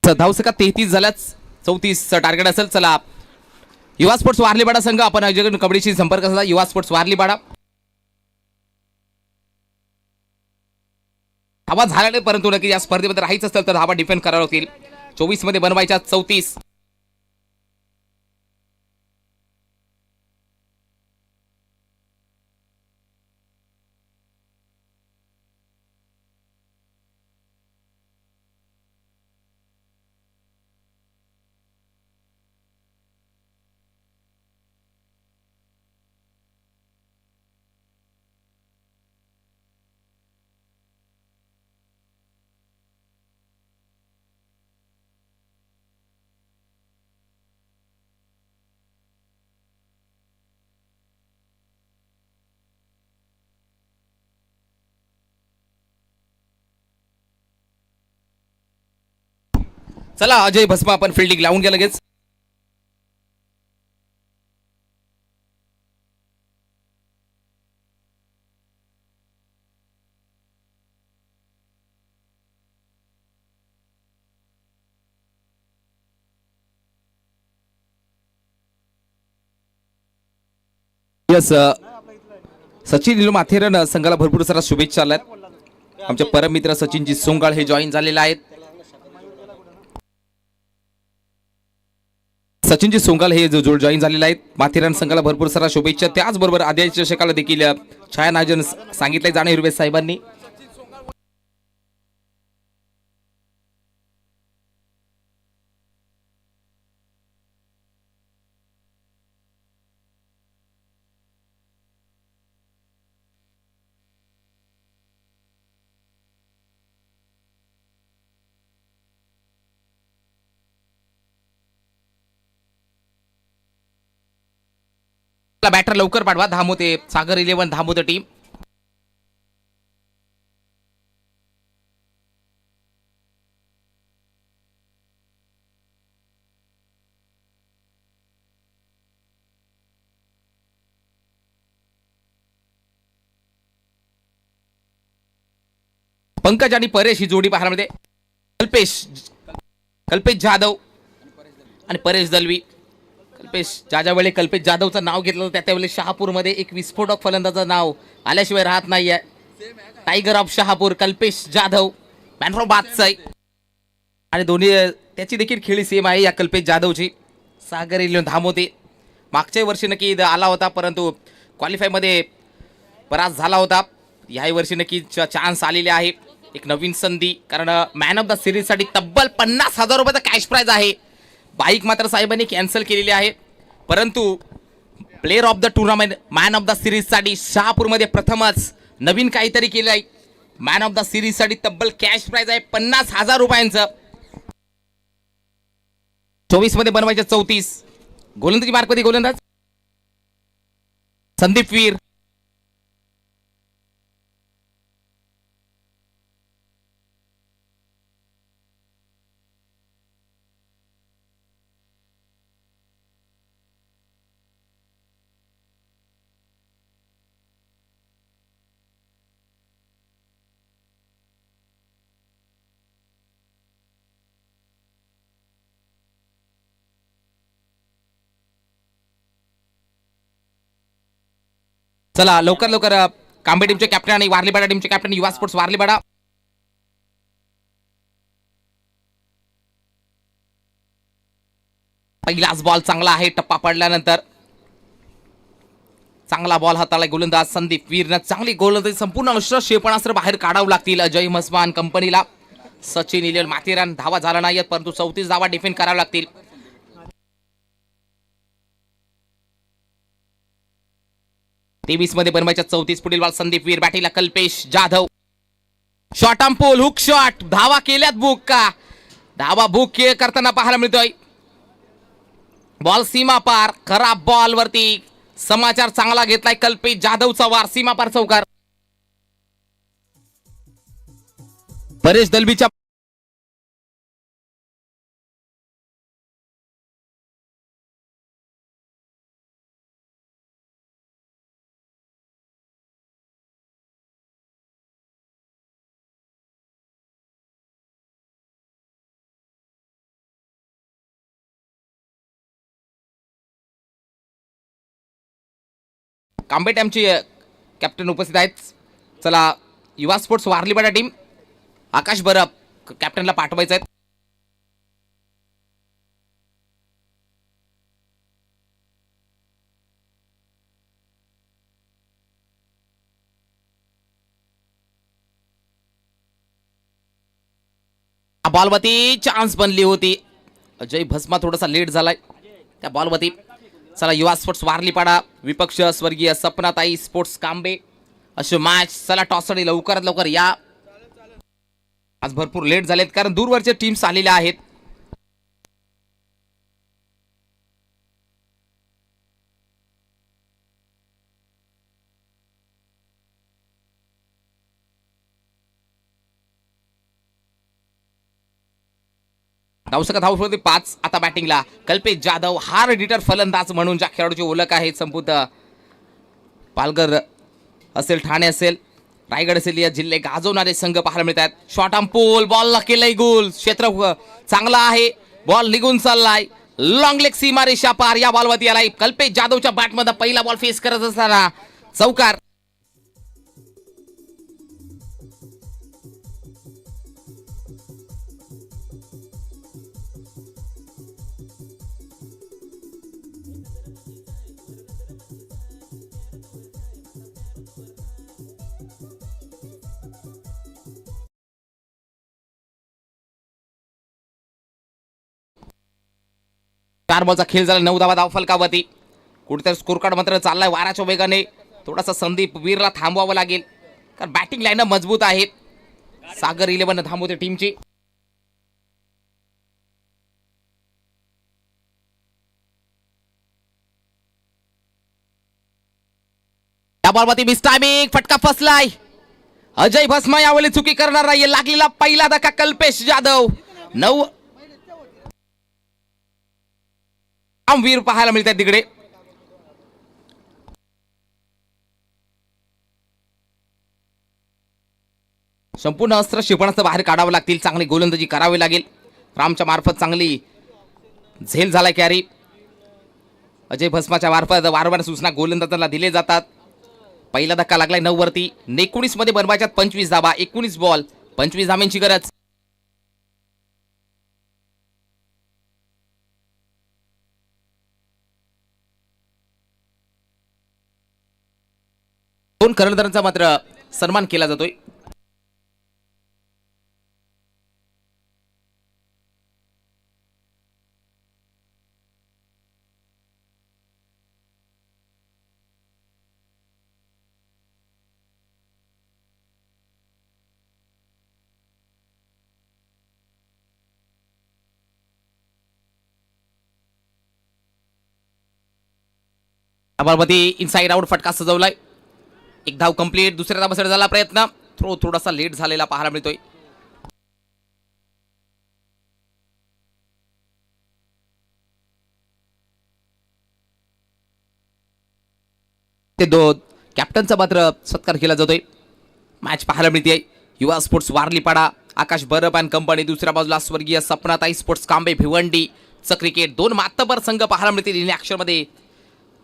धावसका 33 झाल्याच 34 टार्गेट असेल चला युवा स्पोर्ट्स वारलीबाडा संघ आपण आयोजक कबड्डीशी संपर्क साधा युवा स्पोर्ट्स वारलीबाडा धावा झाला नाही परंतु नक्की या स्पर्धेमध्ये राहायचं असेल तर धावा डिफेंड करावं लागतील 24 मध्ये बनवायच्या 34 चला अजय भस्मा आपण फिल्डिंग लावून घ्या लगेच यस सचिन इलो माथेरान संघाला भरपूर सारा शुभेच्छा आल्यात आमचे परम मित्र सचिनजी सोंगाळ हे जॉईन झालेले आहेत सचिनजी सोंगाल हे जो जॉईन झालेले आहेत माथेरान संघाला भरपूर सारा शुभेच्छा त्याचबरोबर आद्या चषकाला देखील छायानायजन सांगितले जाणे हिरवे साहेबांनी बॅटर लवकर पाठवा धामोते सागर 11 धामोते टीम पंकज आणि परेश ही जोडी पाहायला मिळते कल्पेश जाधव आणि परेश दलवी कल्पेश ज्या वेळी कल्पेश जाधवचं नाव घेतलं होतं त्यावेळेस शहापूरमध्ये एक विस्फोटक फलंदाजाचं नाव आल्याशिवाय राहत नाहीये tiger of Shahapur Kalpesh Jadhav man from Badsai आणि दोन्ही त्याची देखील खेळी सेम आहे या कल्पेश जाधवची सागर 11 धामोते मागच्या वर्षी नक्की आला होता परंतु क्वालिफायमध्ये परास झाला होता याही वर्षी नक्की चान्स आलेले आहे एक नवीन संधी कारण मॅन ऑफ द सिरीजसाठी तब्बल 50,000 रुपयाचा कॅश प्राइज आहे बाईक मात्र साहेबांनी कॅन्सल केलेली आहे परंतु player of the tournament man of the सिरीजसाठी शहापूरमध्ये प्रथमच नवीन काहीतरी केलं आहे मॅन ऑफ द सिरीजसाठी तब्बल कॅश प्राइज आहे 50,000 रुपयांचं 24 मध्ये बनवायचे 34 गोलंदाजी मार्कमध्ये गोलंदाज संदीप वीर चला लवकर लवकर कांबे टीमचे कॅप्टन आणि वारलीपाडा टीमचे कॅप्टन युवा स्पोर्ट्स वारलीपाडा. पहिलाच बॉल चांगला आहे, टप्पा पडल्यानंतर चांगला बॉल हाताळला गोलंदाज संदीप वीरनं. चांगली गोलंदाजी, संपूर्ण अस्त्र क्षेपणास्त्र बाहेर काढावं लागतील अजय मस्मान कंपनीला. सचिन इलेवन माथेरान धावा झाला नाहीत, परंतु 34 धावा डिफेंड कराव्या लागतील. तेवीस मध्ये बनवायच्या 34. पुढील बॉल संदीप वीर, बॅटिंगला Kalpesh Jadhav. Shot on pole, hook shot, धावा केल्यात बुक का? धावा बुक करताना पाहायला मिळतोय. बॉल सीमा पार, खराब बॉल वरती समाचार चांगला घेतलाय कल्पेश जाधवचा वार, सीमा पार चौकार. परेश दलबीच्या कांबे टीमची कॅप्टन उपस्थित आहेत. चला युवा स्पोर्ट्स वारलीपाडा टीम, आकाश बरप कॅप्टनला पाठवायचं आहे. बॉलवरती चान्स बनली होती, अजय भस्मा थोडासा लेट झालाय त्या बॉलवरती. चला युवा स्पोर्ट्स वारलीपाडा विपक्ष स्वर्गीय सपनाताई स्पोर्ट्स कांबे असे मॅच. चला टॉससाठी लवकरात लवकर या, आज भरपूर लेट झालेत कारण दूरवरच्या टीम्स आलेल्या आहेत. धावसका धावसवरती 5. आता बॅटिंगला कल्पेश जाधव, हार्ड हिटर फलंदाज म्हणून ज्या खेळाडूची ओळख आहे. संपूर्ण पालघर असेल, ठाणे असेल, रायगड असेल, या जिल्हे गाजवणारे संघ पाहायला मिळतात. शॉट ऑन पोल, बॉलला केलंय गोल, क्षेत्र चांगला आहे, बॉल निघून चाललाय, लॉंग लेग सीमा रेषा पार. या बॉलवरती आलाय कल्पेश जाधवच्या बॅटमध्ये पहिला बॉल फेस करत असताना चौकार. चार बॉलचा खेळ झाला, 9 धावा धाव फलकावरती. कुठेतरी स्कोर कार्ड मात्र चाललाय वाराच्या वेगाने. थोडासा संदीप वीरला थांबवावं लागेल कारण बॅटिंग लाईन मजबूत आहेत. सागर इलेव्हन थांबवते टीमची. या बॉलवरती मिस टायमिंग, फटका फसलाय. अजय भस्मा यावेळी चुकी करणार नाहीये. लागलेला पहिला धक्का कल्पेश जाधव. 9 वीर पाहायला मिळतात तिकडे. संपूर्ण अस्त्र क्षेपणास्त्र बाहेर काढावं लागतील, चांगली गोलंदाजी करावी लागेल. रामच्या मार्फत चांगली झेल झाला कॅरी. अजय भस्माच्या मार्फत वारंवार सूचना गोलंदाजांना दिले जातात. पहिला धक्का लागलाय 9 वरती. 19 मध्ये बनवायच्यात 25 धावा, 19 बॉल 25 धाव्यांची गरज. दोन कर्णधारांचा मात्र सन्मान केला जातोय. अबालमध्ये इनसाइड आउट फटका सजवलाय. एक धाव कंप्लीट. दुसऱ्या धावासाठी झाला प्रयत्न, थोडासा लेट झालेला पाहायला मिळतोय. ते दो कॅप्टनचा मात्र सत्कार केला जातोय. मॅच पाहायला मिळते युवा स्पोर्ट्स वारलीपाडा आकाश बरप अँड कंपनी, दुसऱ्या बाजूला स्वर्गीय सपनाताई स्पोर्ट्स कांबे भिवंडी च क्रिकेट. दोन मातबर संघ पाहायला मिळतील इन ॲक्शन मध्ये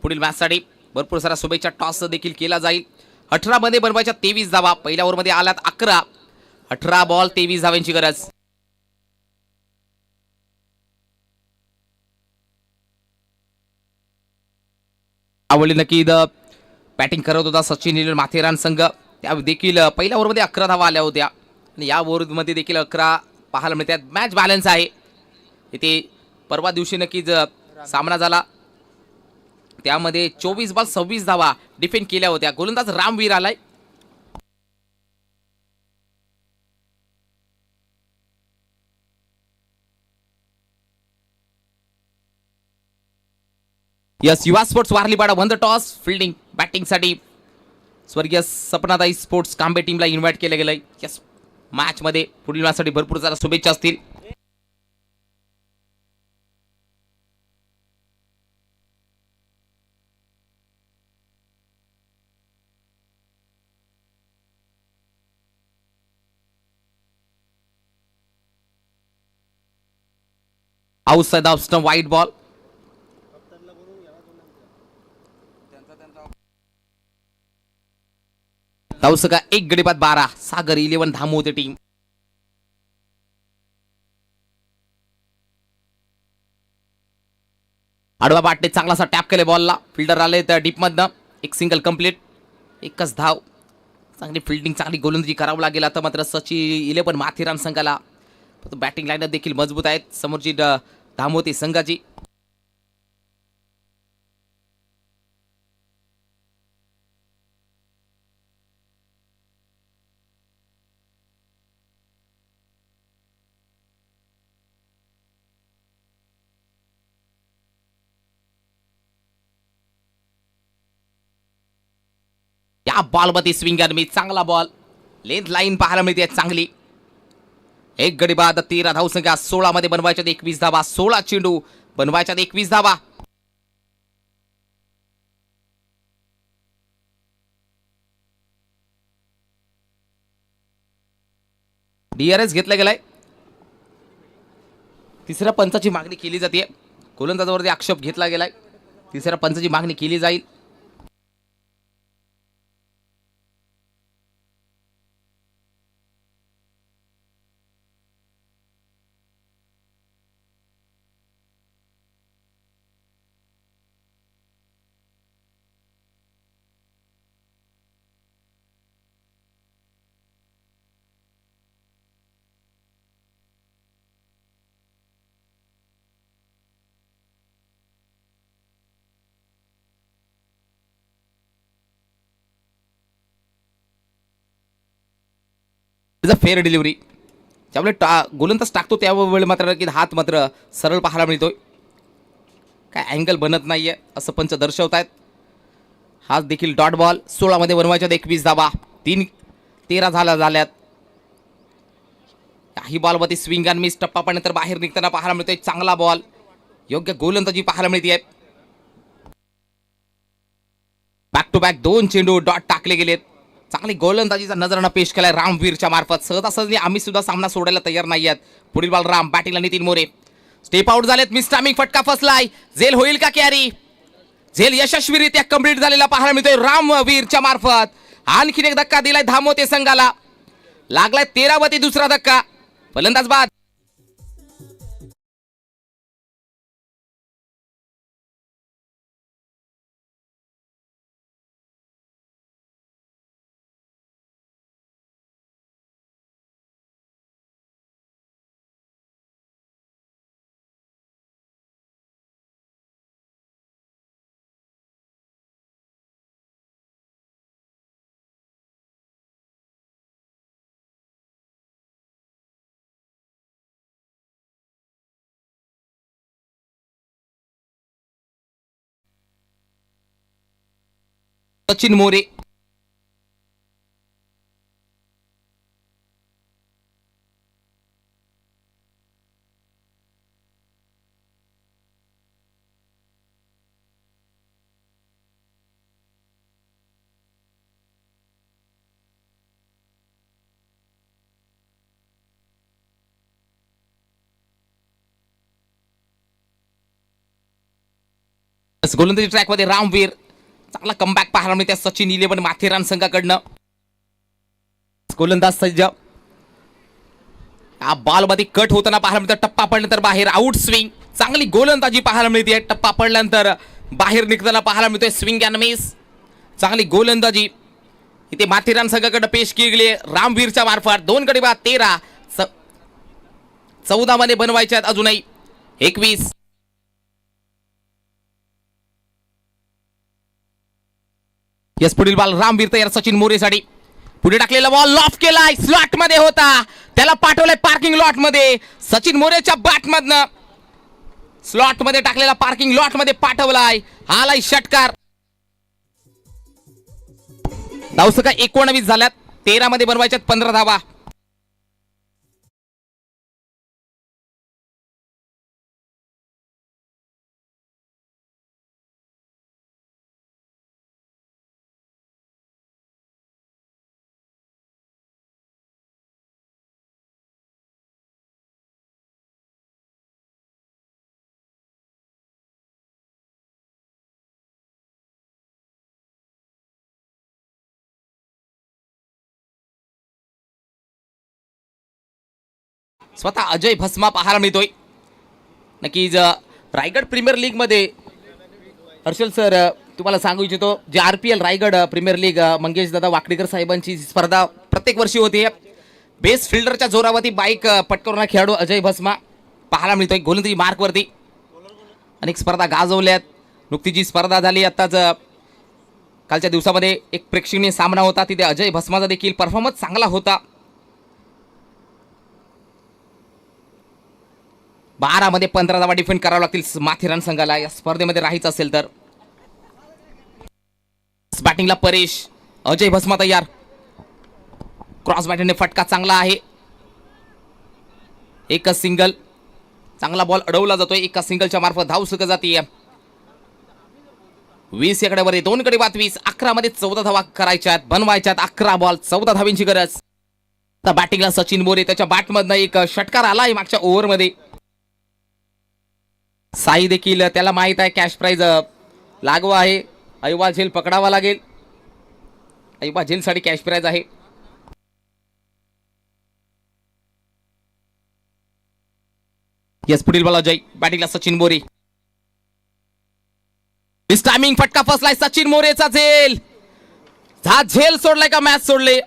पुढील मॅचसाठी. भरपूर सारा शुभेच्छा. टॉस देखील केला जाईल. 18 मध्ये बनवायच्या 23 धावा. पहिल्या ओव्हरमध्ये आल्यात 11. 18 बॉल 23 धाव्यांची गरज. आवडली नक्की बॅटिंग करत होता सचिन निलेन माथेरान संघ. त्या देखील पहिल्या ओव्हरमध्ये 11 धावा आल्या होत्या आणि या ओव्हरमध्ये देखील 11 पाहायला मिळतात. मॅच बॅलन्स आहे इथे. परवा दिवशी नक्कीच सामना झाला त्यामध्ये 24 बॉल 26 धावा डिफेंड केल्या होत्या. गोलंदाज रामवीर आलाय. Yes Yuva sports Warlipada won the toss. Fielding बॅटिंगसाठी स्वर्गीय सपनाताई स्पोर्ट्स कांबे टीमला इन्व्हाइट केलं गेलंय. यस मॅच मध्ये पुढील मॅचसाठी भरपूर सारा शुभेच्छा असतील. आउटसाइड ऑफ स्टंप वाईट बॉल. धावसका 1 गडी बाद 12. सागर 11 धामोते टीम. आडवा बाटने चांगलासा टॅप केले बॉलला. फिल्डर आले त्या डीप मधनं. एक सिंगल कंप्लीट. एकच धाव. चांगली फिल्डिंग चांगली गोलंदाजी करावं लागेल आता मात्र सचिन 11 माथेरान संघाला. बॅटिंग लाईनअप देखील मजबूत आहेत समोरची धामोते संघाची. या बॉलमध्ये स्विंग आणि चांगला बॉल. लेंथ लाईन पाहायला मिळते चांगली. 1 गडी बाद 13 धावसंख्या. 16 मध्ये बनवायच्यात 21 धावा. 16 चेंडू बनवायच्यात 21 धावा. डीआरएस घेतला गेलाय. तिसऱ्या पंचाची मागणी केली जाते. गोलंदाजावरती आक्षेप घेतला गेलाय. तिसऱ्या पंचाची मागणी केली जाईल. Fair delivery. ज्यावेळी गोलंदाज टाकतो त्यावेळी मात्र की हात मात्र सरळ पाहायला मिळतोय. काय अँगल बनत नाहीये असं पंच दर्शवतायत. हा देखील डॉट बॉल. 16 मध्ये बनवायच्यात 21 धावा. 13 झाल्यात. काही बॉलवरती स्विंग आणि मिस टप्पा पण तर बाहेर निघताना पाहायला मिळतोय. चांगला बॉल. योग्य गोलंदाजी पाहायला मिळते. बॅक टू बॅक 2 चेंडू डॉट टाकले गेलेत. चांगली गोलंदाजीचा नजराणा पेश केलाय रामवीरच्या मार्फत. सहजासहजी आम्ही सुद्धा सामना सोडायला तयार नाही आहेत. पुढील बॉल राम. बॅटिंगला नितीन मोरे. स्टेप आउट झालेत. मिस टायमिंग फटका फसलाय. झेल होईल का कॅरी? झेल यशस्वीरित्या कंप्लीट झालेला पाहायला मिळतोय रामवीरच्या मार्फत. आणखीन एक धक्का दिलाय धामोते संघाला. लागलाय 13 वरती दुसरा धक्का. फलंदाज बाद. सचिन मोरे. गोलंदाजी ट्रॅक मध्ये रामवीर. चांगला कमबॅक पाहायला मिळते सचिन 11 माथेरान संघाकडनं. गोलंदाज सज्ज, हा बॉल मध्ये कट होताना पाहायला मिळतं. टप्पा पडल्यानंतर बाहेर आउट स्विंग. चांगली गोलंदाजी पाहायला मिळते. टप्पा पडल्यानंतर बाहेर निघताना पाहायला मिळतोय स्विंग अँड मिस. चांगली गोलंदाजी इथे माथेरान संघाकडे पेश केली गेली रामवीरच्या मार्फत. 2 गडी बाद 13, 14 मध्ये बनवायचे आहेत अजूनही 21. यस, पुढील बॉल रामवीर तयार सचिन मोरेसाठी. पुढे टाकलेला बॉल लॉफ केलाय, स्लॉट मध्ये होता, त्याला पाठवलाय पार्किंग लॉट मध्ये. सचिन मोरेच्या बॅट मधनं स्लॉट मध्ये टाकलेला पार्किंग लॉट मध्ये पाठवलाय. आलाय षटकार. धावसंख्या 19 झाल्यात. 13 मध्ये बनवायच्यात 15 धावा. स्वतः अजय भस्मा पाहायला मिळतोय. नक्कीच रायगड प्रीमियर लीग मध्ये हर्षल सर तुम्हाला सांगू इच्छितो, जे RPL Raigad premier league Mangesh दादा वाकडेकर साहेबांची स्पर्धा प्रत्येक वर्षी होते. बेस्ट फिल्डरच्या जोरावरती बाईक पटकवणारा खेळाडू अजय भस्मा पाहायला मिळतोय. गोलंदाजी मार्कवरती अनेक स्पर्धा गाजवल्यात. नुकती जी स्पर्धा झाली आत्ताच कालच्या दिवसामध्ये एक प्रेक्षणीय सामना होता, तिथे अजय भस्माचा देखील परफॉर्मन्स चांगला होता. 12 मध्ये 15 धावा डिफेंड करावं लागतील माथेरान संघाला या स्पर्धेमध्ये राहायचं असेल तर. बॅटिंगला परेश, अजय भस्मा तयार. क्रॉस बॅटिंगने फटका चांगला आहे. एकच सिंगल, चांगला बॉल अडवला जातोय. एका सिंगलच्या मार्फत धावसंख्या जाते 20 या कडेवर 2 गडी बाद 20. 11 मध्ये 14 धावा करायच्यात, बनवायच्यात. 11 बॉल 14 धावांची गरज. आता बॅटिंगला सचिन मोरे, त्याच्या बॅटमधनं एक षटकार आलाय मागच्या ओव्हरमध्ये. साई देखील त्याला माहित आहे कॅश प्राइज लागू आहे. ऐवा झेल पकडावा लागेल. ऐवा झेलसाठी कॅश प्राइज आहे. यस, पुढील बॉल अजय, बॅटिंगला सचिन मोरे. दिस टायमिंग फटका फसलाय सचिन मोरेचा. झेल, हा झेल सोडलाय का मॅच सोडले?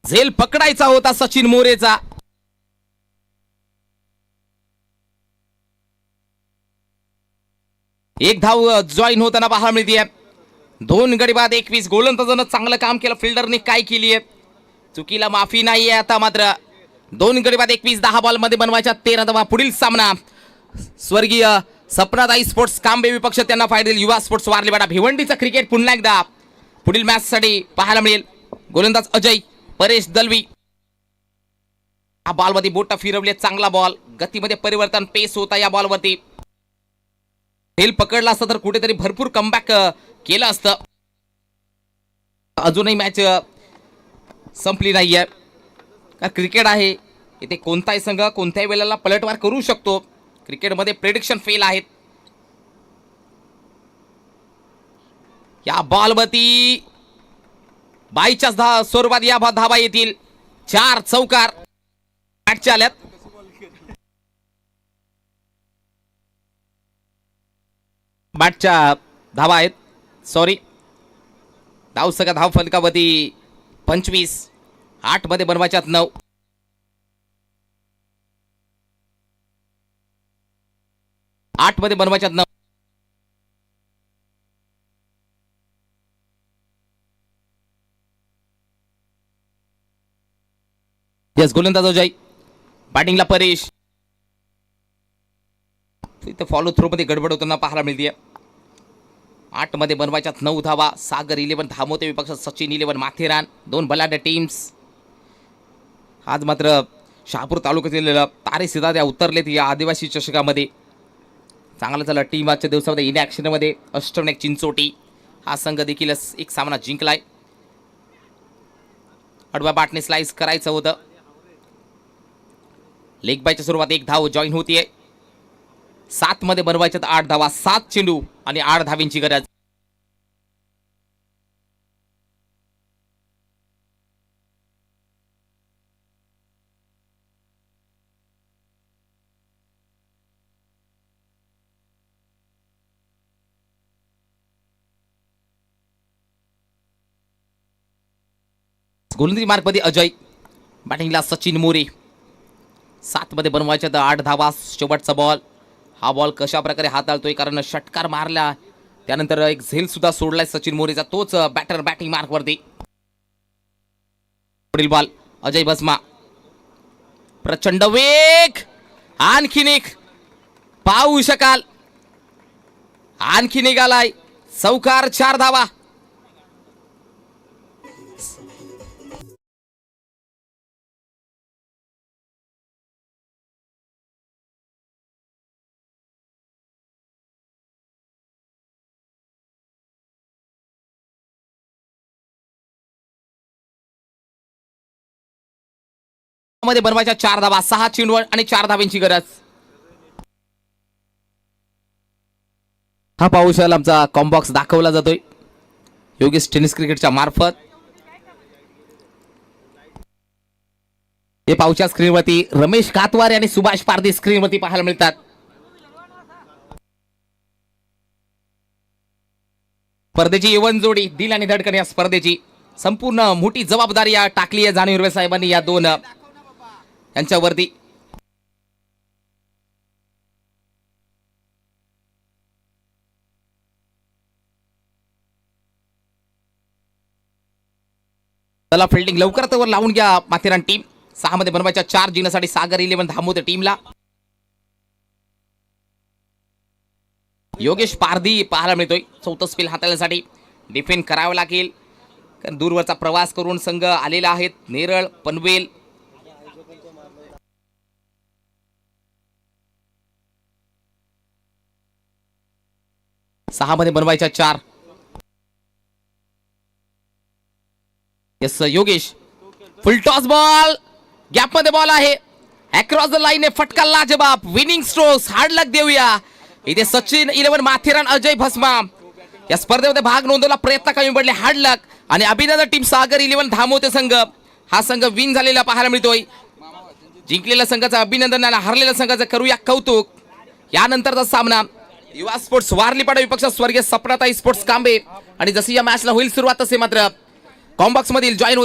झेल पकडायचा होता सचिन मोरेचा. एक धाव जॉईन होताना पाहायला मिळते. 2 गडी बाद 21. गोलंदाजानं चांगलं काम केलं. फिल्डरने काय केली आहे, चुकीला माफी नाहीये. आता मात्र 2 गडी बाद 21. 10 बॉल मध्ये बनवायच्या 13 धावा. पुढील सामना स्वर्गीय सपनाताई स्पोर्ट्स कांबे विपक्ष त्यांना फायदा देईल युवा स्पोर्ट्स वारलेवाडा भिवंडीचा क्रिकेट पुन्हा एकदा पुढील मॅच साठी पाहायला मिळेल. गोलंदाज अजय, परेश दलवी. हा बॉल मध्ये बोट फिरवले, चांगला बॉल. गतीमध्ये परिवर्तन, पेस होता या बॉलवरती. झेल पकडला असतं तर कुठेतरी भरपूर कमबॅक केलं असतं. अजूनही मॅच संपली नाहीये. क्रिकेट आहे, इथे कोणताही संघ कोणत्याही वेळेला पलटवार करू शकतो. क्रिकेटमध्ये प्रेडिक्शन फेल आहेत. या बॉलवरती बाईच्या स्वरूपात या धावा येतील. 4 चौकार मॅचच्या आल्यात. बॅटच्या धावा आहेत. सॉरी, धावसंख्या धाव फलकावरती 25. 8 मध्ये बनवायच्यात 9. मध्ये बनवायच्यात 9. यस, गोलंदाज अजय, बॅटिंगला परेश. इथे फॉलो थ्रो मध्ये गडबड होताना पाहायला मिळते. 8 मध्ये बनवायच्यात 9 धावा. सागर 11 धामोते विपक्ष सचिन 11 माथेरान. 2 बलाढ्य टीम्स. आज मात्र शहापूर तालुक्यातील तारे सिधाद्या उतरलेत या आदिवासी चषकामध्ये. चांगलं झालं टीम आजच्या दिवसामध्ये इन ॲक्शनमध्ये. अष्टविनायक चिंचोटी हा संघ देखील एक सामना जिंकलाय. आडव्या बॅटने स्लाइस करायचं होतं. लेग बायच्या सुरुवात 1 धाव जॉईन होतीये. 7 मध्ये बनवायच्यात 8 धावा, 7 चेंडू आणि 8 धावींची गरज. गोलंदाजी मार्कमध्ये अजय, बॅटिंगला सचिन मोरे. 7 मध्ये बनवायच्यात 8 धावा. शेवटचा बॉल. हा बॉल कशा प्रकारे हाताळतोय, कारण षटकार मारला त्यानंतर एक झेल सुद्धा सोडलाय सचिन मोरेचा, तोच बॅटर बॅटिंग मार्क वरती. पुढील बॉल अजय भस्मा. प्रचंड वेग, आणखीन एक पाहू शकाल, आणखी निघालाय चौकार. 4 धावा. मध्ये बनवायच्या 4 धावा, 6 चेंडू आणि 4 धाव्यांची गरज. हा पाहू शकाल आमचा कॉम्बॉक्स दाखवला जातोय योगेश टेनिस क्रिकेटच्या मार्फत. हे पाहूच्या स्क्रीनवरती रमेश कातवार आणि सुभाष पारधी स्क्रीनवरती पाहायला मिळतात. स्पर्धेची यवन जोडी दिल आणि धडकन या स्पर्धेची संपूर्ण मोठी जबाबदारी टाकली आहे जाणीव हिरवे साहेबांनी या दोन यांच्यावरती. चला फिल्डिंग लवकरात लवकर लावून घ्या माथेरान टीम. 6 मध्ये बनवायच्या 4 जिंकण्यासाठी सागर 11 धामोते टीमला. योगेश पारधी पाहायला मिळतोय. चौथं स्पेल हाताळण्यासाठी डिफेंड करावं लागेल, कारण दूरवरचा प्रवास करून संघ आलेला आहेत. नेरळ, पनवेल. सहा मध्ये बनवायच्या 4. यस योगेश. फुल टॉस बॉल, गॅप मध्ये बॉल आहे. अक्रॉस द लाईन फटका लाजबाब. विनिंग स्ट्रोक्स, हार्ड लक देऊया. इथे सचिन 11 माथेरान, अजय भस्मा या स्पर्धेमध्ये भाग नोंदवला. प्रयत्न कमी पडले, हार्ड लक. आणि अभिनंदन टीम सागर 11 धामोते संघ. हा संघ विन झालेला पाहायला मिळतोय. जिंकलेल्या संघाचं अभिनंदन आणि हरलेल्या संघाचं करूया कौतुक. यानंतरचा सामना युवा स्पोर्ट्स वारलीपाडा विपक्ष स्वर्गीय सपनाताई स्पोर्ट्स कांबे. आणि जशी या मॅचला होईल सुरुवात, तसे मात्र कॉम्बॉक्स मधील जॉईन